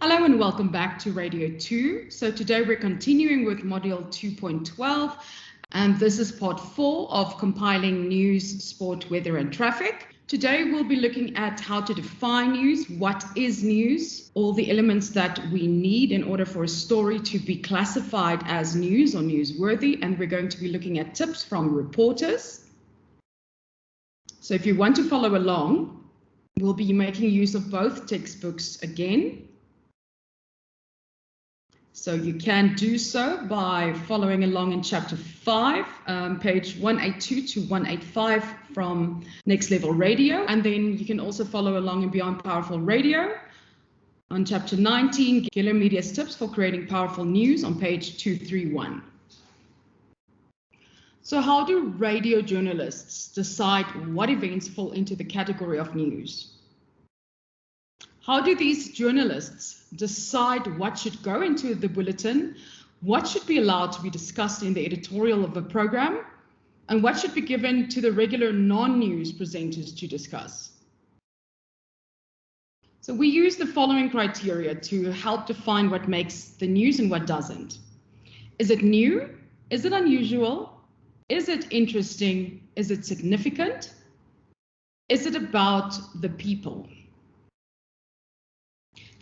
Hello and welcome back to Radio 2. So today we're continuing with Module 2.12, and this is part 4 of compiling news, sport, weather and traffic. Today we'll be looking at how to define news, what is news, all the elements that we need in order for a story to be classified as news or newsworthy, and we're going to be looking at tips from reporters. So if you want to follow along, we'll be making use of both textbooks again. So you can do so by following along in chapter 5, page 182 to 185 from Next Level Radio. And then you can also follow along in Beyond Powerful Radio on chapter 19, Gilliam Media's tips for creating powerful news on page 231. So how do radio journalists decide what events fall into the category of news? How do these journalists decide what should go into the bulletin, what should be allowed to be discussed in the editorial of a program, and what should be given to the regular non-news presenters to discuss? So we use the following criteria to help define what makes the news and what doesn't. Is it new? Is it unusual? Is it interesting? Is it significant? Is it about the people?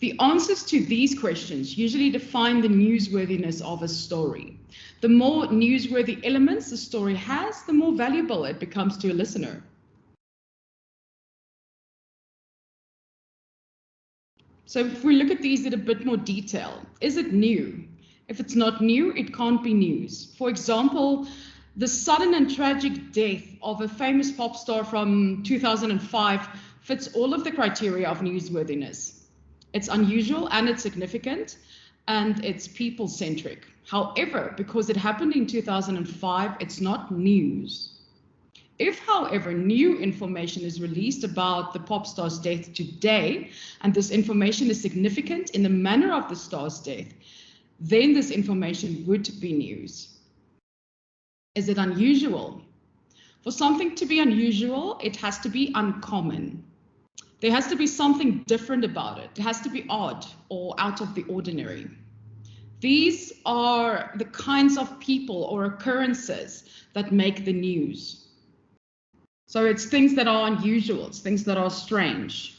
The answers to these questions usually define the newsworthiness of a story. The more newsworthy elements the story has, the more valuable it becomes to a listener. So if we look at these in a bit more detail, is it new? If it's not new, it can't be news. For example, the sudden and tragic death of a famous pop star from 2005 fits all of the criteria of newsworthiness. It's unusual and it's significant and it's people-centric. However, because it happened in 2005, it's not news. If, however, new information is released about the pop star's death today, and this information is significant in the manner of the star's death, then this information would be news. Is it unusual? For something to be unusual, it has to be uncommon. There has to be something different about it. It has to be odd or out of the ordinary. These are the kinds of people or occurrences that make the news. So it's things that are unusual, it's things that are strange.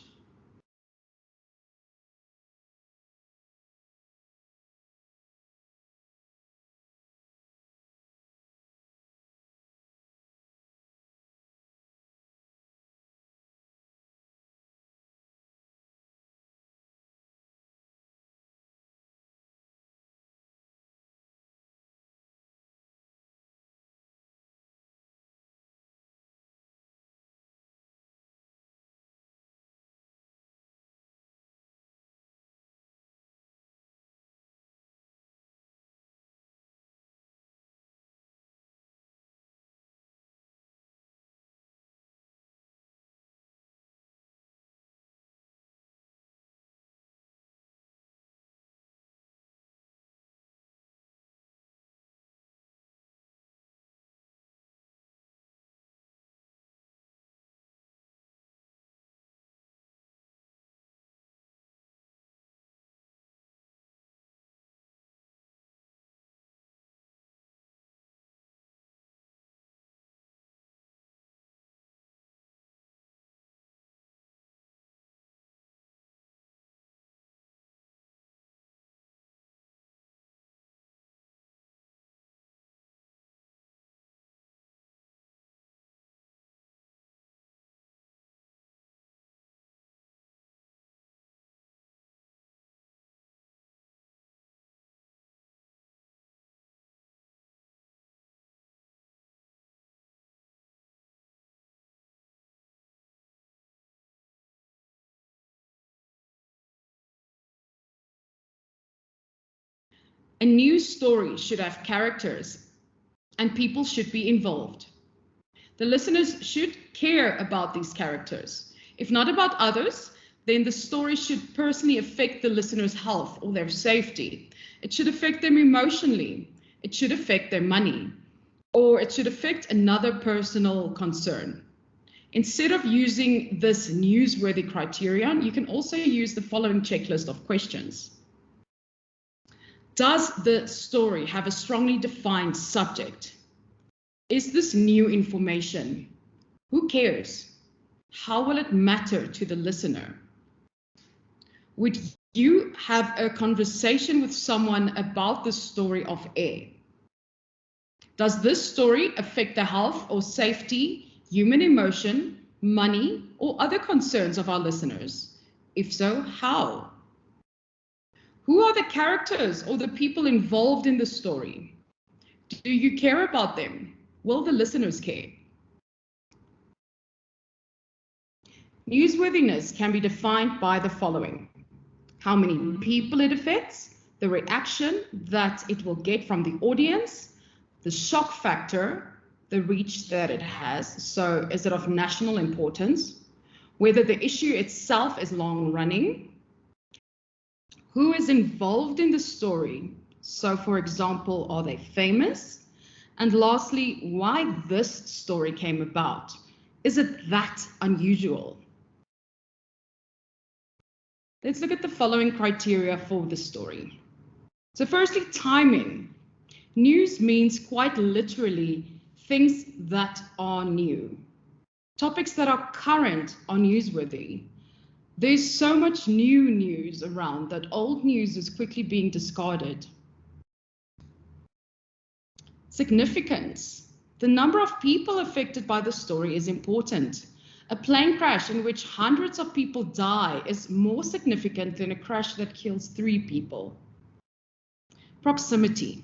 A news story should have characters and people should be involved. The listeners should care about these characters. If not about others, then the story should personally affect the listener's health or their safety. It should affect them emotionally. It should affect their money, or it should affect another personal concern. Instead of using this newsworthy criterion, you can also use the following checklist of questions. Does the story have a strongly defined subject? Is this new information? Who cares? How will it matter to the listener? Would you have a conversation with someone about the story of air? Does this story affect the health or safety, human emotion, money, or other concerns of our listeners? If so, how? Who are the characters or the people involved in the story? Do you care about them? Will the listeners care? Newsworthiness can be defined by the following: how many people it affects, the reaction that it will get from the audience, the shock factor, the reach that it has, so is it of national importance, whether the issue itself is long running, who is involved in the story, so for example, are they famous, and lastly, why this story came about. Is it that unusual? Let's look at the following criteria for the story. So firstly, timing. News means quite literally things that are new. Topics that are current are newsworthy. There's so much new news around that old news is quickly being discarded. Significance. The number of people affected by the story is important. A plane crash in which hundreds of people die is more significant than a crash that kills 3 people. Proximity.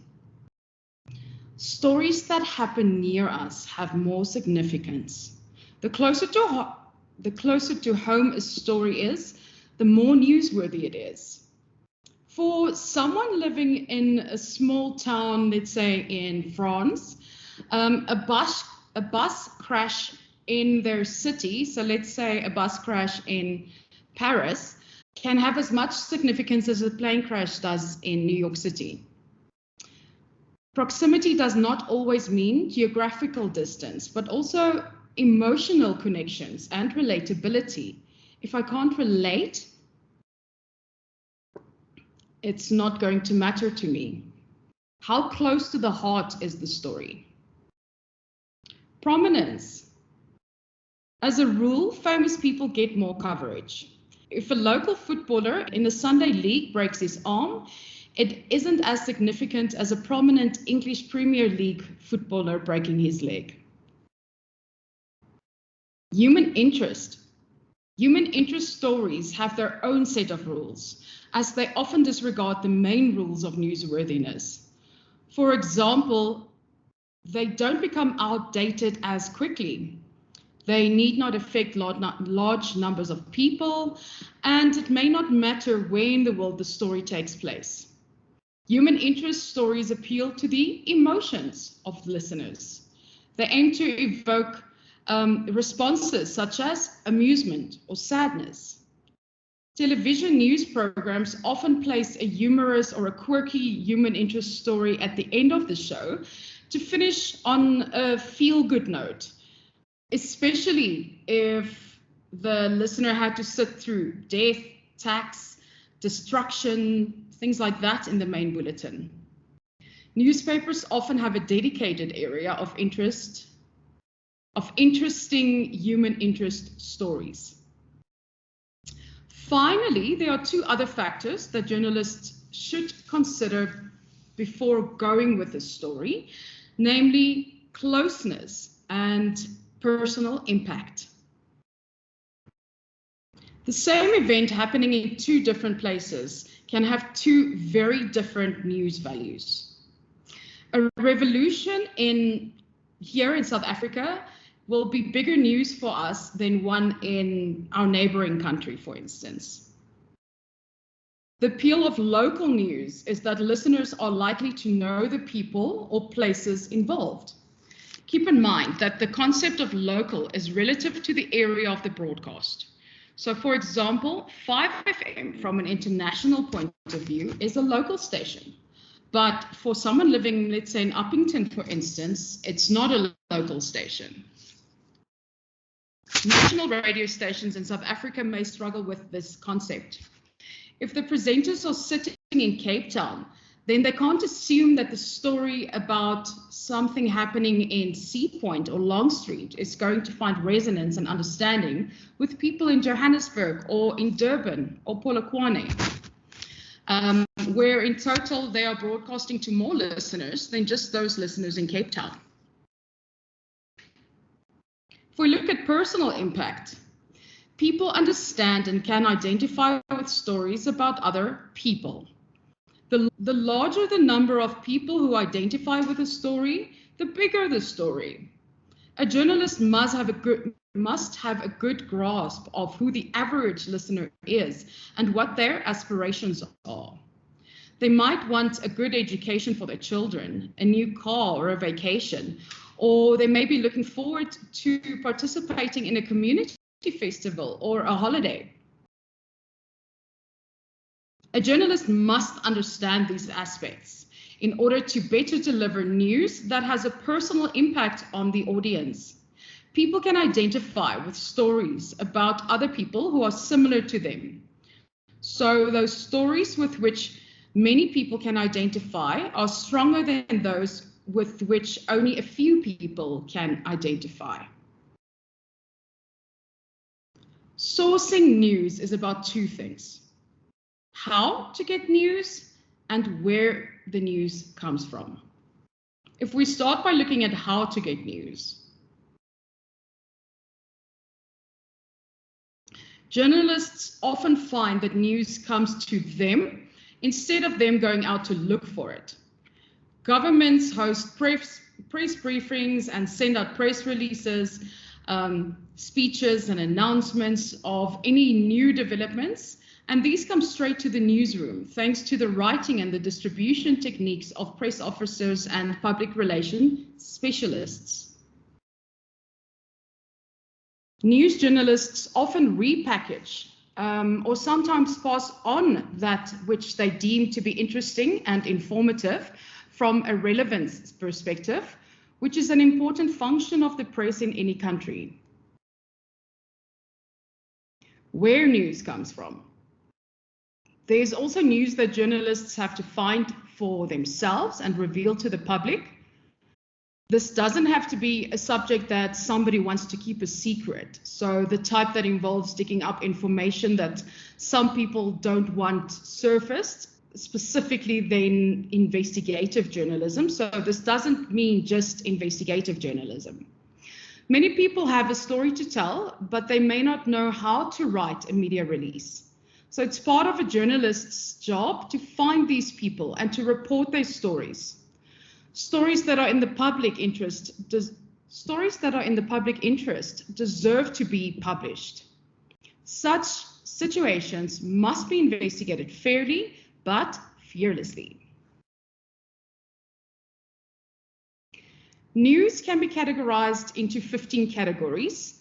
Stories that happen near us have more significance. The closer to home a story is, the more newsworthy it is. For someone living in a small town, let's say in France, a bus crash in their city, so let's say a bus crash in Paris, can have as much significance as a plane crash does in New York City. Proximity does not always mean geographical distance, but also emotional connections and relatability. If I can't relate, it's not going to matter to me. How close to the heart is the story? Prominence. As a rule, famous people get more coverage. If a local footballer in the Sunday League breaks his arm, it isn't as significant as a prominent English Premier League footballer breaking his leg. Human interest. Human interest stories have their own set of rules, as they often disregard the main rules of newsworthiness. For example, they don't become outdated as quickly. They need not affect large numbers of people, and it may not matter where in the world the story takes place. Human interest stories appeal to the emotions of listeners. They aim to evoke responses such as amusement or sadness. Television news programs often place a humorous or a quirky human interest story at the end of the show to finish on a feel-good note, especially if the listener had to sit through death, tax, destruction, things like that in the main bulletin. Newspapers often have a dedicated area of interest, of interesting human interest stories. Finally, there are 2 other factors that journalists should consider before going with a story, namely closeness and personal impact. The same event happening in 2 different places can have 2 very different news values. A revolution here in South Africa will be bigger news for us than one in our neighboring country, for instance. The appeal of local news is that listeners are likely to know the people or places involved. Keep in mind that the concept of local is relative to the area of the broadcast. So, for example, 5FM from an international point of view is a local station. But for someone living, let's say in Uppington, for instance, it's not a local station. National radio stations in South Africa may struggle with this concept. If the presenters are sitting in Cape Town, then they can't assume that the story about something happening in Sea Point or Long Street is going to find resonance and understanding with people in Johannesburg or in Durban or Polokwane, where in total they are broadcasting to more listeners than just those listeners in Cape Town. If we look at personal impact, people understand and can identify with stories about other people. The larger the number of people who identify with a story, the bigger the story. A journalist must have a good grasp of who the average listener is and what their aspirations are. They might want a good education for their children, a new car or a vacation, or they may be looking forward to participating in a community festival or a holiday. A journalist must understand these aspects in order to better deliver news that has a personal impact on the audience. People can identify with stories about other people who are similar to them. So those stories with which many people can identify are stronger than those with which only a few people can identify. Sourcing news is about two things: how to get news and where the news comes from. If we start by looking at how to get news, journalists often find that news comes to them instead of them going out to look for it. Governments host press briefings and send out press releases, speeches and announcements of any new developments, and these come straight to the newsroom thanks to the writing and the distribution techniques of press officers and public relations specialists. News journalists often repackage or sometimes pass on that which they deem to be interesting and informative from a relevance perspective, which is an important function of the press in any country. Where news comes from. There's also news that journalists have to find for themselves and reveal to the public. This doesn't have to be a subject that somebody wants to keep a secret. So the type that involves digging up information that some people don't want surfaced, specifically then investigative journalism. So this doesn't mean just investigative journalism. Many people have a story to tell, but they may not know how to write a media release. So it's part of a journalist's job to find these people and to report their stories. Stories that are in the public interest deserve to be published. Such situations must be investigated fairly, but fearlessly. News can be categorized into 15 categories.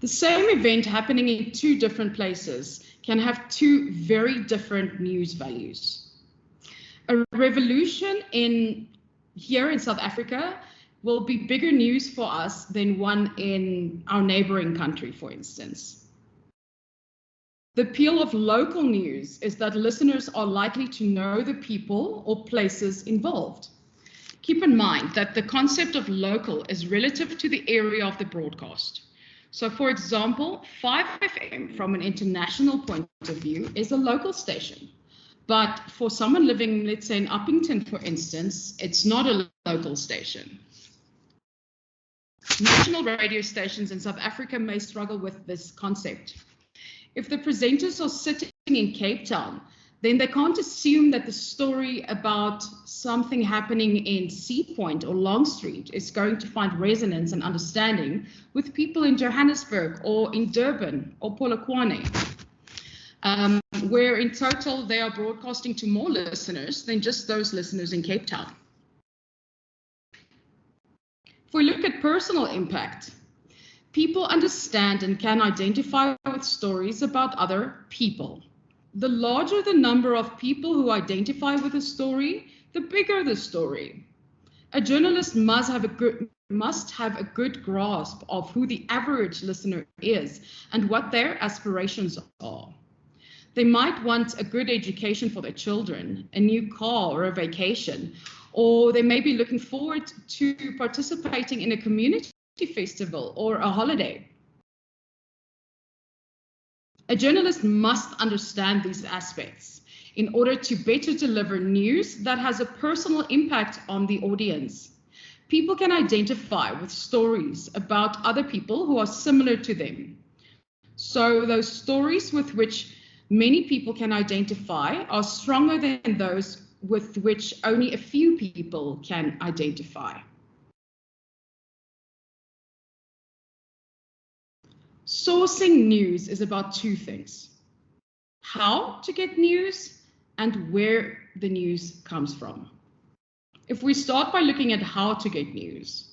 The same event happening in two different places can have two very different news values. A revolution here in South Africa will be bigger news for us than one in our neighboring country, for instance. The appeal of local news is that listeners are likely to know the people or places involved. Keep in mind that the concept of local is relative to the area of the broadcast. So, for example, 5FM from an international point of view is a local station. But for someone living, let's say in Uppington, for instance, it's not a local station. National radio stations in South Africa may struggle with this concept. If the presenters are sitting in Cape Town, then they can't assume that the story about something happening in Sea Point or Long Street is going to find resonance and understanding with people in Johannesburg or in Durban or Polokwane, where in total they are broadcasting to more listeners than just those listeners in Cape Town. If we look at personal impact, people understand and can identify with stories about other people. The larger the number of people who identify with a story, the bigger the story. A journalist must have must have a good grasp of who the average listener is and what their aspirations are. They might want a good education for their children, a new car or a vacation, or they may be looking forward to participating in a community festival or a holiday. A journalist must understand these aspects in order to better deliver news that has a personal impact on the audience. People can identify with stories about other people who are similar to them. So those stories with which many people can identify are stronger than those with which only a few people can identify. Sourcing news is about two things: how to get news and where the news comes from. If we start by looking at how to get news,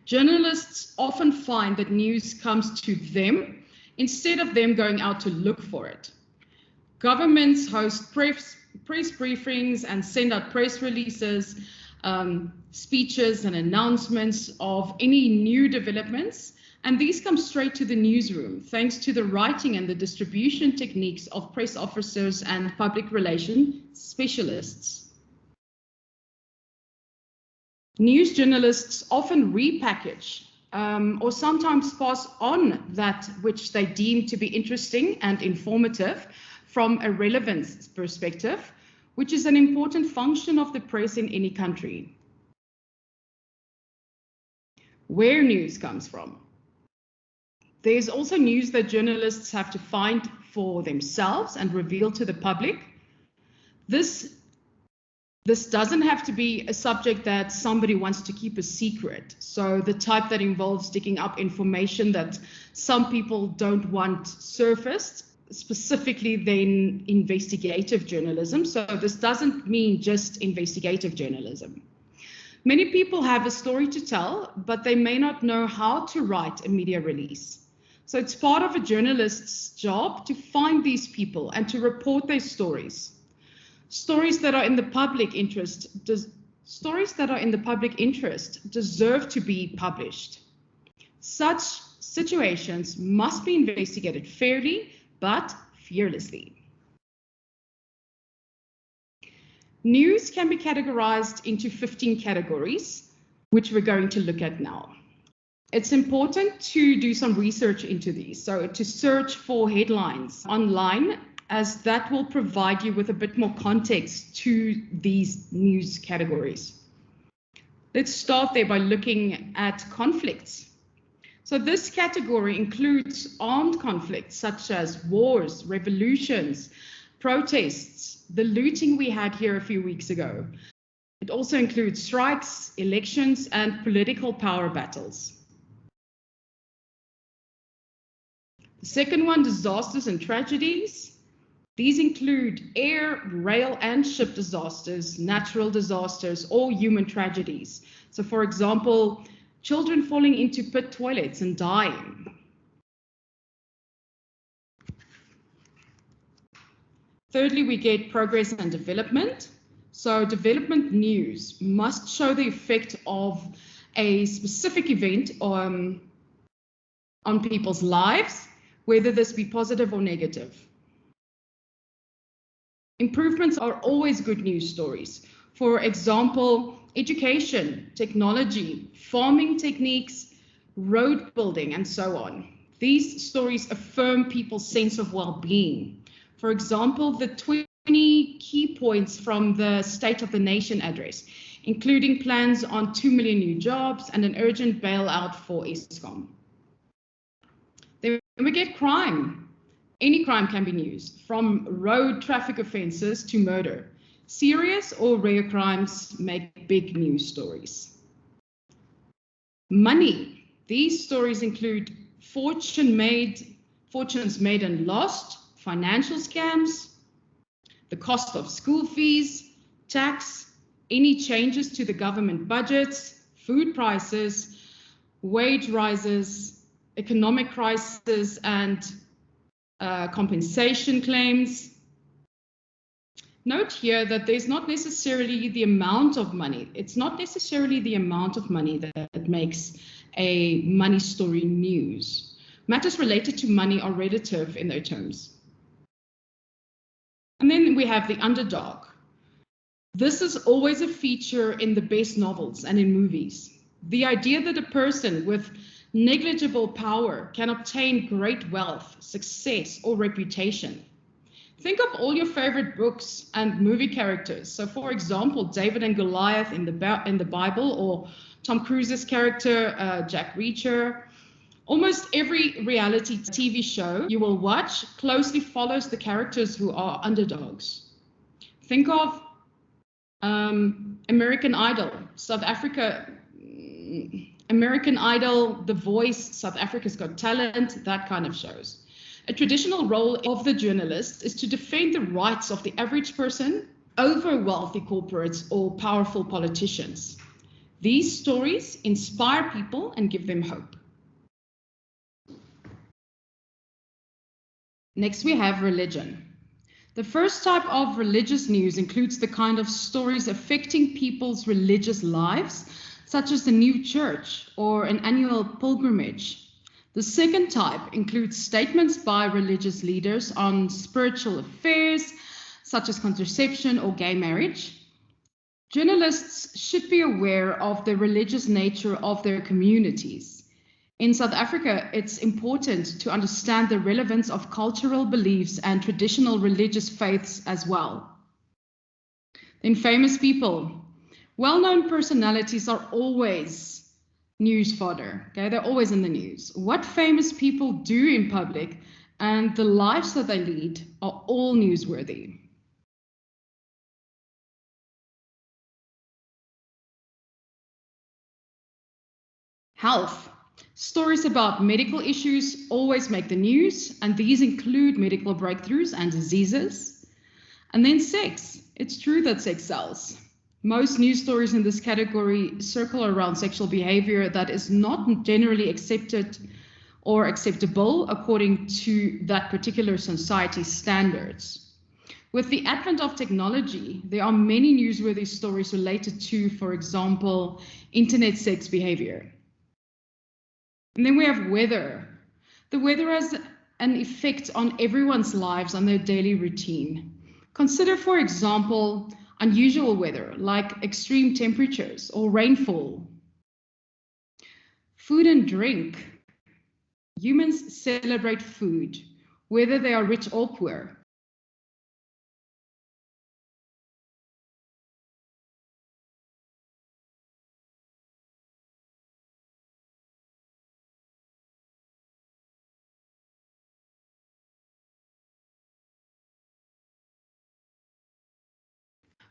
journalists often find that news comes to them instead of them going out to look for it. Governments host press briefings and send out press releases, speeches and announcements of any new developments, and these come straight to the newsroom thanks to the writing and the distribution techniques of press officers and public relations specialists. News journalists often repackage or sometimes pass on that which they deem to be interesting and informative from a relevance perspective, which is an important function of the press in any country. Where news comes from. There's also news that journalists have to find for themselves and reveal to the public. This doesn't have to be a subject that somebody wants to keep a secret. So the type that involves digging up information that some people don't want surfaced, specifically then investigative journalism. So this doesn't mean just investigative journalism. Many people have a story to tell, but they may not know how to write a media release. So it's part of a journalist's job to find these people and to report their stories. Stories that are in the public interest deserve to be published. Such situations must be investigated fairly, but fearlessly. News can be categorized into 15 categories, which we're going to look at now. It's important to do some research into these, so to search for headlines online, as that will provide you with a bit more context to these news categories. Let's start there by looking at conflicts. So this category includes armed conflicts such as wars, revolutions, protests, the looting we had here a few weeks ago. It also includes strikes, elections, and political power battles. The second one, disasters and tragedies. These include air, rail, and ship disasters, natural disasters, or human tragedies. So for example, children falling into pit toilets and dying. Thirdly, we get progress and development. So development news must show the effect of a specific event on people's lives, whether this be positive or negative. Improvements are always good news stories. For example, education, technology, farming techniques, road building, and so on. These stories affirm people's sense of well-being. For example, the 20 key points from the State of the Nation address, including plans on 2 million new jobs and an urgent bailout for Eskom. Then we get crime. Any crime can be news, from road traffic offences to murder. Serious or rare crimes make big news stories. Money. These stories include fortunes made and lost, financial scams, the cost of school fees, tax, any changes to the government budgets, food prices, wage rises, economic crisis, and compensation claims. Note here that there's not necessarily the amount of money. It's not necessarily the amount of money that makes a money story news. Matters related to money are relative in their terms. And then we have the underdog. This is always a feature in the best novels and in movies. The idea that a person with negligible power can obtain great wealth, success, or reputation. Think of all your favorite books and movie characters. So, for example, David and Goliath in the Bible, or Tom Cruise's character, Jack Reacher. Almost every reality TV show you will watch closely follows the characters who are underdogs. Think of American Idol, South Africa, American Idol, The Voice, South Africa's Got Talent, that kind of shows. A traditional role of the journalist is to defend the rights of the average person over wealthy corporates or powerful politicians. These stories inspire people and give them hope. Next, we have religion. The first type of religious news includes the kind of stories affecting people's religious lives, such as the new church or an annual pilgrimage. The second type includes statements by religious leaders on spiritual affairs, such as contraception or gay marriage. Journalists should be aware of the religious nature of their communities. In South Africa, it's important to understand the relevance of cultural beliefs and traditional religious faiths as well. Then famous people. Well-known personalities are always news fodder. Okay, they're always in the news. What famous people do in public and the lives that they lead are all newsworthy. Health. Stories about medical issues always make the news, and these include medical breakthroughs and diseases. And then sex. It's true that sex sells. Most news stories in this category circle around sexual behavior that is not generally accepted or acceptable according to that particular society's standards. With the advent of technology, there are many newsworthy stories related to, for example, internet sex behavior. And then we have weather. The weather has an effect on everyone's lives, on their daily routine. Consider, for example, unusual weather like extreme temperatures or rainfall. Food and drink. Humans celebrate food, whether they are rich or poor.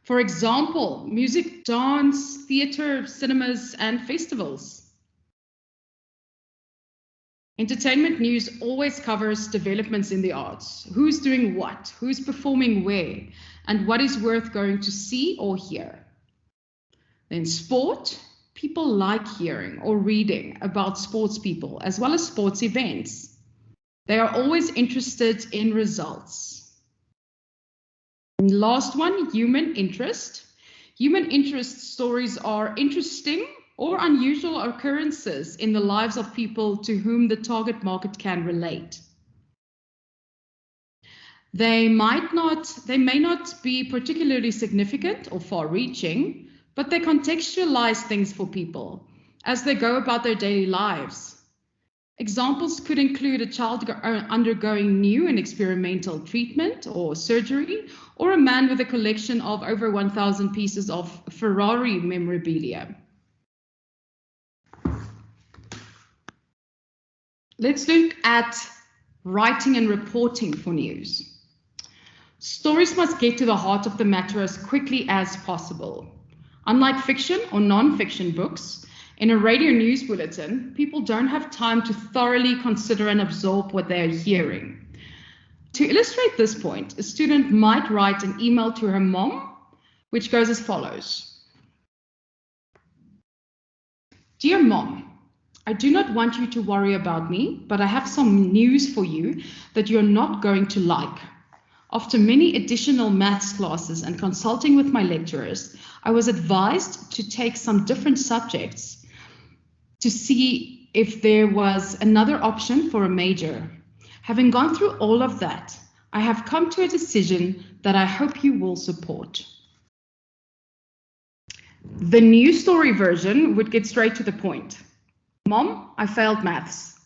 For example, music, dance, theater, cinemas, and festivals. Entertainment news always covers developments in the arts. Who's doing what, who's performing where, and what is worth going to see or hear. Then sport, people like hearing or reading about sports people as well as sports events. They are always interested in results. Last one, human interest. Human interest stories are interesting or unusual occurrences in the lives of people to whom the target market can relate. They may not be particularly significant or far-reaching, but they contextualize things for people as they go about their daily lives. Examples could include a child undergoing new and experimental treatment or surgery, or a man with a collection of over 1,000 pieces of Ferrari memorabilia. Let's look at writing and reporting for news. Stories must get to the heart of the matter as quickly as possible. Unlike fiction or non-fiction books, in a radio news bulletin, people don't have time to thoroughly consider and absorb what they are hearing. To illustrate this point, a student might write an email to her mom, which goes as follows. Dear Mom, I do not want you to worry about me, but I have some news for you that you're not going to like. After many additional maths classes and consulting with my lecturers, I was advised to take some different subjects to see if there was another option for a major. Having gone through all of that, I have come to a decision that I hope you will support. The news story version would get straight to the point. Mom, I failed maths.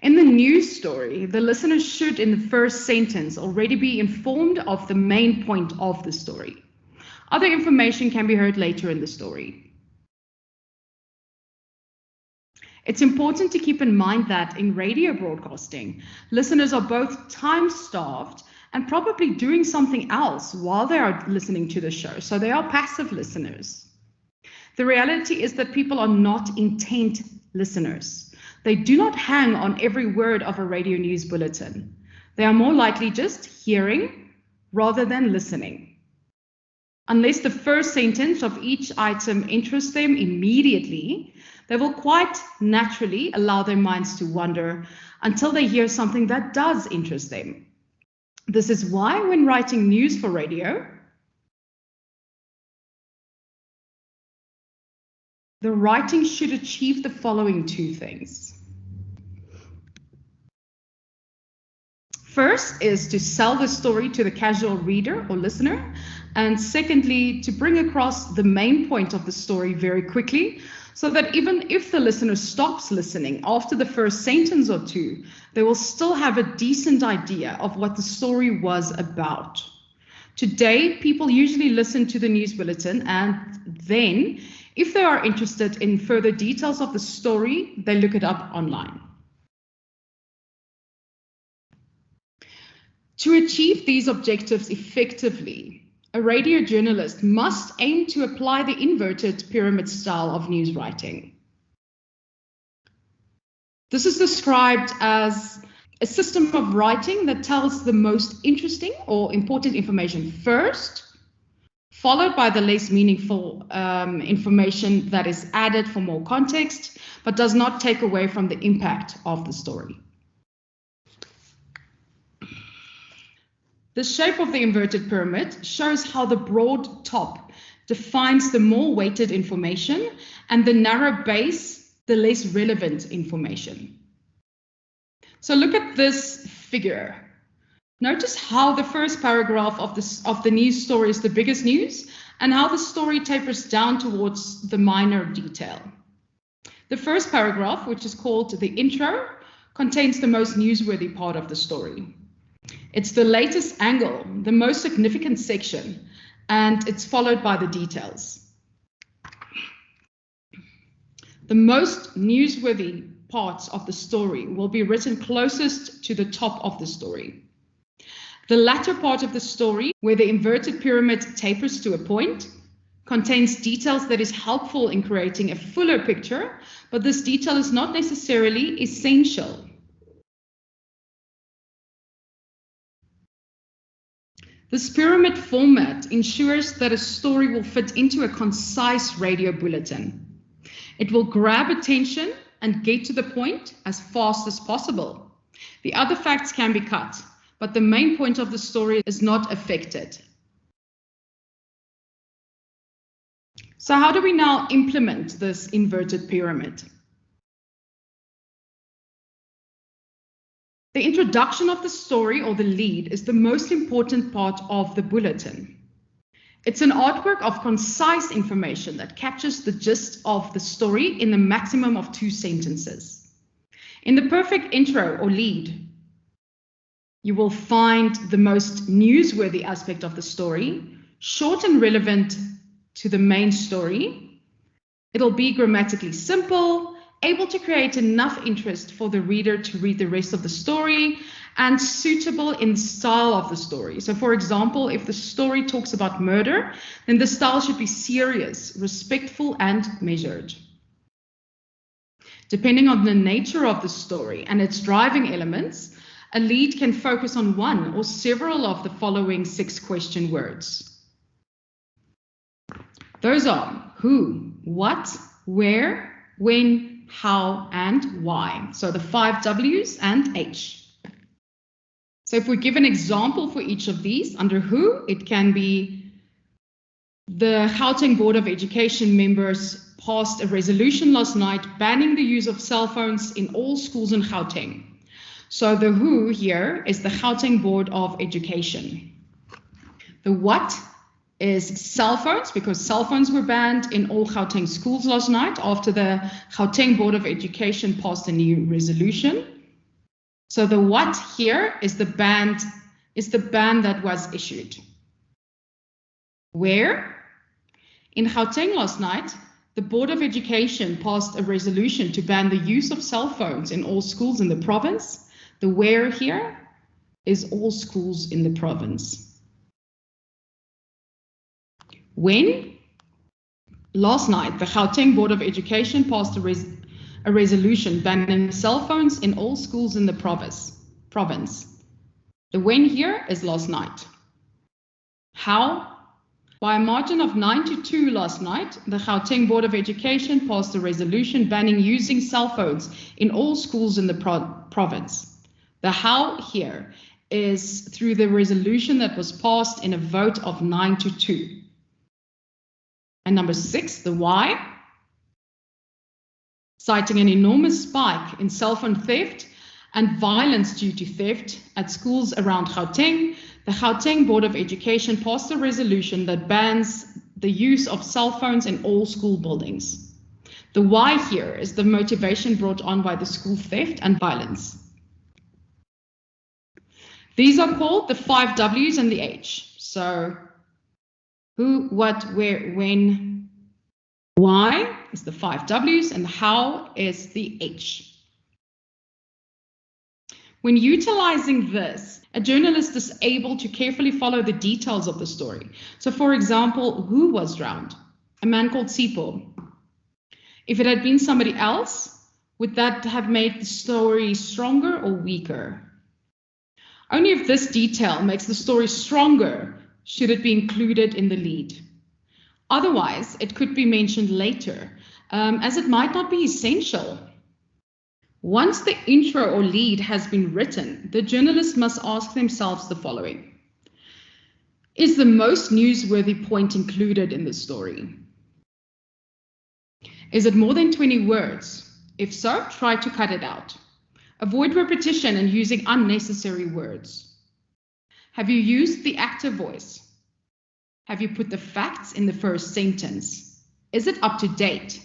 In the news story, the listener should, in the first sentence, already be informed of the main point of the story. Other information can be heard later in the story. It's important to keep in mind that in radio broadcasting, listeners are both time-starved and probably doing something else while they are listening to the show, so they are passive listeners. The reality is that people are not intent listeners. They do not hang on every word of a radio news bulletin. They are more likely just hearing rather than listening. Unless the first sentence of each item interests them immediately, they will quite naturally allow their minds to wander until they hear something that does interest them. This is why when writing news for radio, the writing should achieve the following two things. First is to sell the story to the casual reader or listener, and secondly, to bring across the main point of the story very quickly, so that even if the listener stops listening after the first sentence or two, they will still have a decent idea of what the story was about. Today, people usually listen to the news bulletin, and then, if they are interested in further details of the story, they look it up online. To achieve these objectives effectively, a radio journalist must aim to apply the inverted pyramid style of news writing. This is described as a system of writing that tells the most interesting or important information first, followed by the less meaningful information that is added for more context, but does not take away from the impact of the story. The shape of the inverted pyramid shows how the broad top defines the more weighted information and the narrow base, the less relevant information. So look at this figure. Notice how the first paragraph of the news story is the biggest news and how the story tapers down towards the minor detail. The first paragraph, which is called the intro, contains the most newsworthy part of the story. It's the latest angle, the most significant section, and it's followed by the details. The most newsworthy parts of the story will be written closest to the top of the story. The latter part of the story, where the inverted pyramid tapers to a point, contains details that is helpful in creating a fuller picture, but this detail is not necessarily essential. This pyramid format ensures that a story will fit into a concise radio bulletin. It will grab attention and get to the point as fast as possible. The other facts can be cut, but the main point of the story is not affected. So how do we now implement this inverted pyramid? The introduction of the story or the lead is the most important part of the bulletin. It's an artwork of concise information that captures the gist of the story in the maximum of 2 sentences. In the perfect intro or lead, you will find the most newsworthy aspect of the story, short and relevant to the main story. It'll be grammatically simple, able to create enough interest for the reader to read the rest of the story, and suitable in the style of the story. So for example, if the story talks about murder, then the style should be serious, respectful, and measured. Depending on the nature of the story and its driving elements, a lead can focus on one or several of the following 6 question words. Those are who, what, where, when, how, and why. So the 5 W's and H. So if we give an example for each of these, under who, it can be the Gauteng Board of Education members passed a resolution last night banning the use of cell phones in all schools in Gauteng. So the who here is the Gauteng Board of Education. The what is cell phones, because cell phones were banned in all Gauteng schools last night after the Gauteng Board of Education passed a new resolution. So the what here is the ban that was issued. Where? In Gauteng last night, the Board of Education passed a resolution to ban the use of cell phones in all schools in the province. The where here is all schools in the province. When? Last night, the Gauteng Board of Education passed a resolution banning cell phones in all schools in the province. The when here is last night. How? By a margin of 9-2 last night, the Gauteng Board of Education passed a resolution banning using cell phones in all schools in the province. The how here is through the resolution that was passed in a vote of 9-2. And number 6, the why. Citing an enormous spike in cell phone theft and violence due to theft at schools around Gauteng, the Gauteng Board of Education passed a resolution that bans the use of cell phones in all school buildings. The why here is the motivation brought on by the school theft and violence. These are called the 5 W's and the H. So who, what, where, when, why is the 5 W's and how is the H. When utilizing this, a journalist is able to carefully follow the details of the story. So for example, who was drowned? A man called Sipho. If it had been somebody else, would that have made the story stronger or weaker? Only if this detail makes the story stronger should it be included in the lead. Otherwise, it could be mentioned later, as it might not be essential. Once the intro or lead has been written, the journalist must ask themselves the following. Is the most newsworthy point included in the story? Is it more than 20 words? If so, try to cut it out. Avoid repetition and using unnecessary words. Have you used the active voice? Have you put the facts in the first sentence? Is it up to date?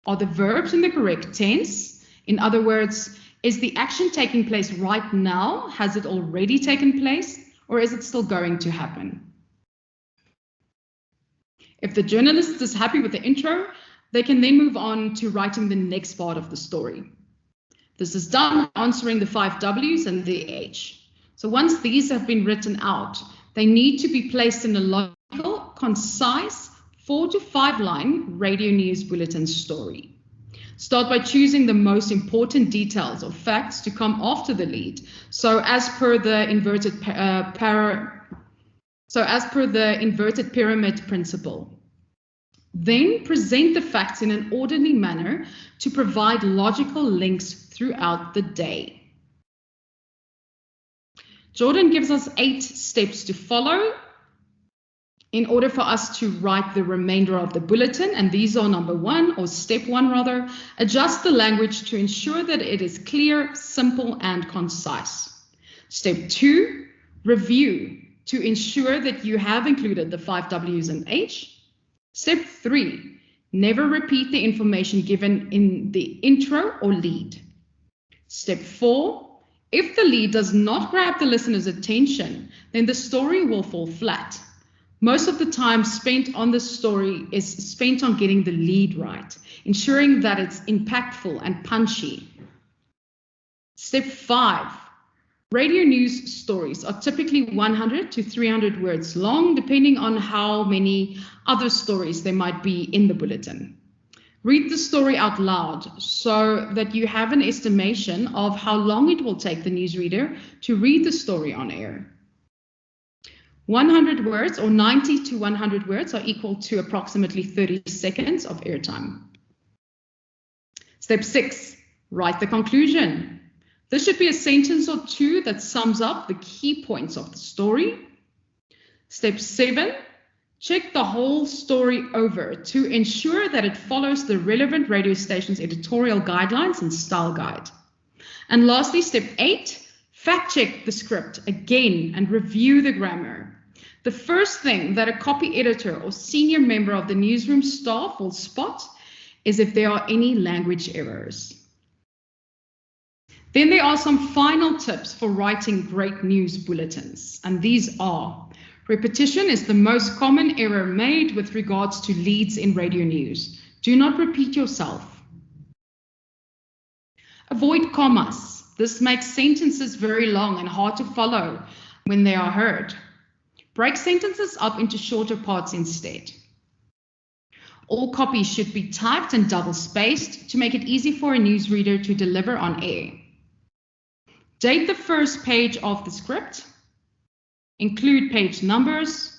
Are the verbs in the correct tense? In other words, is the action taking place right now? Has it already taken place? Or is it still going to happen? If the journalist is happy with the intro, they can then move on to writing the next part of the story. This is done answering the 5 W's and the H. So once these have been written out, they need to be placed in a logical, concise, 4 to 5 line radio news bulletin story. Start by choosing the most important details or facts to come after the lead. So as per the inverted pyramid principle. Then present the facts in an orderly manner to provide logical links throughout the day. Jordan gives us 8 steps to follow in order for us to write the remainder of the bulletin. And these are number 1, or step 1 rather, adjust the language to ensure that it is clear, simple, and concise. Step 2, review to ensure that you have included the 5 W's and H. Step 3, never repeat the information given in the intro or lead. Step 4, if the lead does not grab the listener's attention, then the story will fall flat. Most of the time spent on the story is spent on getting the lead right, ensuring that it's impactful and punchy. Step 5, radio news stories are typically 100 to 300 words long, depending on how many other stories there might be in the bulletin. Read the story out loud so that you have an estimation of how long it will take the newsreader to read the story on air. 100 words or 90 to 100 words are equal to approximately 30 seconds of airtime. Step 6, write the conclusion. This should be a sentence or two that sums up the key points of the story. Step 7, check the whole story over to ensure that it follows the relevant radio station's editorial guidelines and style guide. And lastly, step 8, fact check the script again and review the grammar. The first thing that a copy editor or senior member of the newsroom staff will spot is if there are any language errors. Then there are some final tips for writing great news bulletins, and these are: repetition is the most common error made with regards to leads in radio news. Do not repeat yourself. Avoid commas. This makes sentences very long and hard to follow when they are heard. Break sentences up into shorter parts instead. All copies should be typed and double-spaced to make it easy for a newsreader to deliver on air. Date the first page of the script. Include page numbers.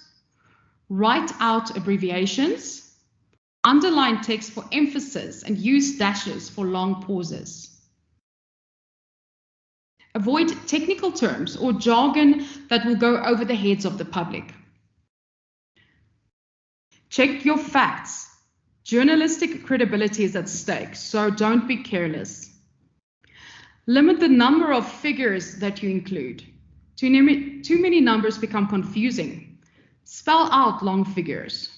Write out abbreviations. Underline text for emphasis and use dashes for long pauses. Avoid technical terms or jargon that will go over the heads of the public. Check your facts. Journalistic credibility is at stake, so don't be careless. Limit the number of figures that you include. Too many numbers become confusing. Spell out long figures.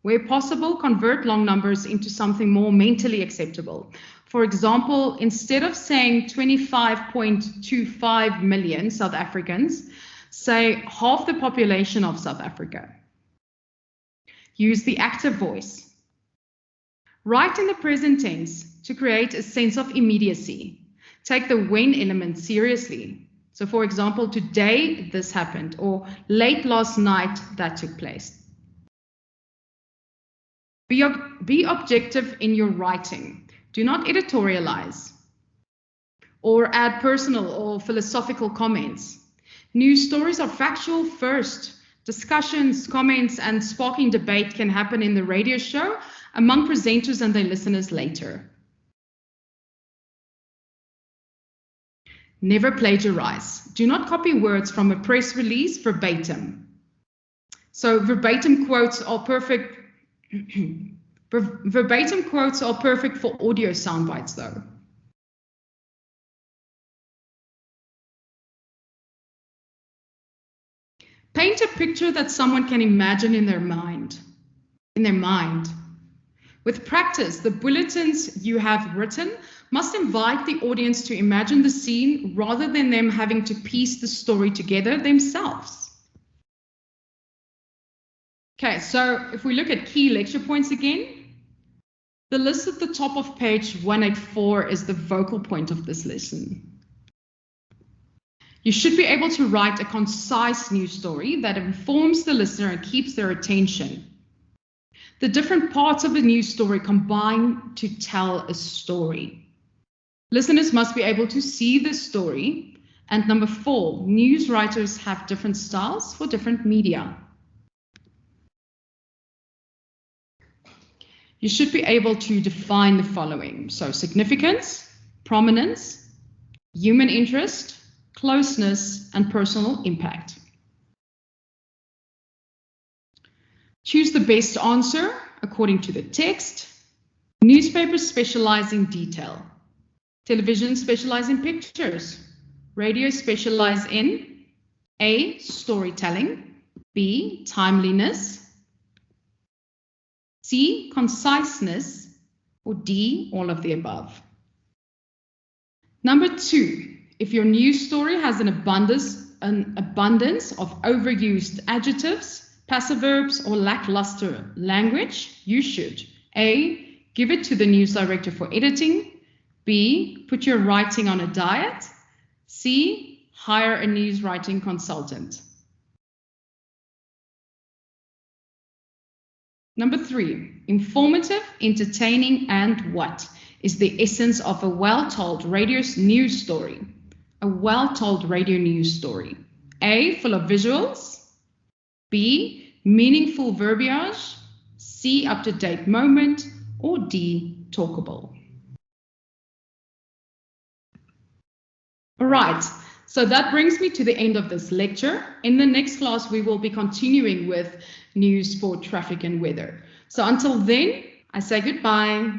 Where possible, convert long numbers into something more mentally acceptable. For example, instead of saying 25.25 million South Africans, say half the population of South Africa. Use the active voice. Write in the present tense to create a sense of immediacy. Take the when element seriously. So for example, today this happened, or late last night that took place. Be objective in your writing. Do not editorialize or add personal or philosophical comments. News stories are factual first. Discussions, comments, and sparking debate can happen in the radio show among presenters and their listeners later. Never plagiarize. Do not copy words from a press release verbatim. So verbatim quotes are perfect. Verbatim quotes are perfect for audio sound bites, though. Paint a picture that someone can imagine in their mind. With practice, the bulletins you have written must invite the audience to imagine the scene rather than them having to piece the story together themselves. Okay, so if we look at key lecture points again, the list at the top of page 184 is the vocal point of this lesson. You should be able to write a concise news story that informs the listener and keeps their attention. The different parts of a news story combine to tell a story. Listeners must be able to see the story. And number 4, news writers have different styles for different media. You should be able to define the following. So significance, prominence, human interest, closeness, and personal impact. Choose the best answer according to the text. Newspapers specialize in detail. Television specialize in pictures. Radio specialize in A, storytelling, B, timeliness, C, conciseness, or D, all of the above. Number 2, if your news story has an abundance of overused adjectives, passive verbs, or lackluster language, you should A, give it to the news director for editing, B, put your writing on a diet, C, hire a news writing consultant. Number 3, informative, entertaining, and what is the essence of a well-told radio news story? A well-told radio news story. A, full of visuals. B, meaningful verbiage. C, up-to-date moment. Or D, talkable. All right, so that brings me to the end of this lecture. In the next class, we will be continuing with news for traffic and weather. So until then, I say goodbye.